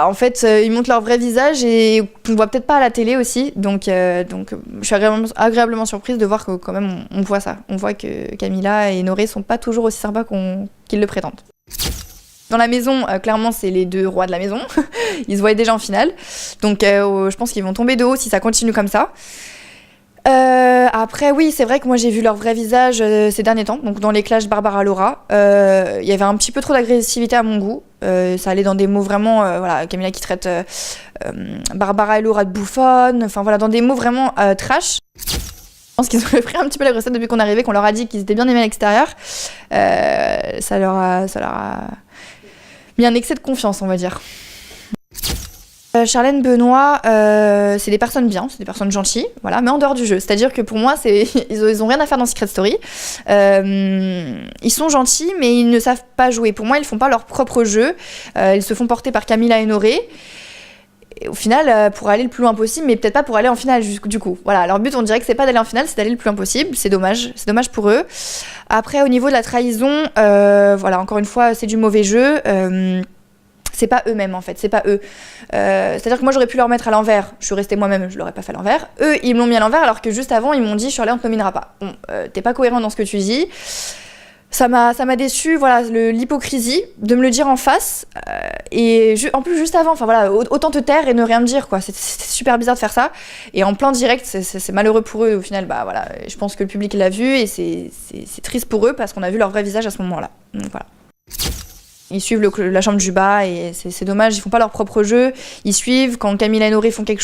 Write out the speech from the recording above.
En fait, ils montrent leur vrai visage et on ne voit peut-être pas à la télé aussi. Donc je suis agréablement surprise de voir que quand même on voit ça. On voit que Camila et Noré sont pas toujours aussi sympas qu'ils le prétendent. Dans la maison, clairement, c'est les deux rois de la maison. Ils se voyaient déjà en finale. Donc je pense qu'ils vont tomber de haut si ça continue comme ça. Après, oui, c'est vrai que moi j'ai vu leur vrai visage ces derniers temps. Donc dans les clashs Barbara-Laura, il y avait un petit peu trop d'agressivité à mon goût. Ça allait dans des mots vraiment, voilà, Camila qui traite Barbara et Laura de bouffonnes. Enfin voilà, dans des mots vraiment trash. Je pense qu'ils ont pris un petit peu la recette depuis qu'on est arrivé, qu'on leur a dit qu'ils étaient bien aimés à l'extérieur. Ça leur a mis un excès de confiance, on va dire. Charlène, Benoît, c'est des personnes bien, c'est des personnes gentilles, voilà, mais en dehors du jeu. C'est-à-dire que pour moi, ils ont rien à faire dans Secret Story. Ils sont gentils, mais ils ne savent pas jouer. Pour moi, ils font pas leur propre jeu. Ils se font porter par Camila et Noré. Et au final, pour aller le plus loin possible, mais peut-être pas pour aller en finale du coup. Voilà, leur but, on dirait que c'est pas d'aller en finale, c'est d'aller le plus loin possible. C'est dommage pour eux. Après, au niveau de la trahison, voilà, encore une fois, c'est du mauvais jeu. C'est pas eux-mêmes en fait, c'est pas eux. C'est-à-dire que moi j'aurais pu leur mettre à l'envers, je suis restée moi-même, je l'aurais pas fait à l'envers. Eux, ils me l'ont mis à l'envers alors que juste avant, ils m'ont dit Shirley, on te nominera pas. Bon, t'es pas cohérent dans ce que tu dis. Ça m'a déçu, voilà, l'hypocrisie de me le dire en face. Et en plus, juste avant, enfin voilà, autant te taire et ne rien me dire, quoi. C'était super bizarre de faire ça. Et en plein direct, c'est malheureux pour eux. Au final, bah voilà, je pense que le public l'a vu et c'est triste pour eux parce qu'on a vu leur vrai visage à ce moment-là. Donc voilà. Ils suivent la chambre du bas et c'est dommage, ils font pas leur propre jeu. Ils suivent quand Camila et Noré font quelque chose.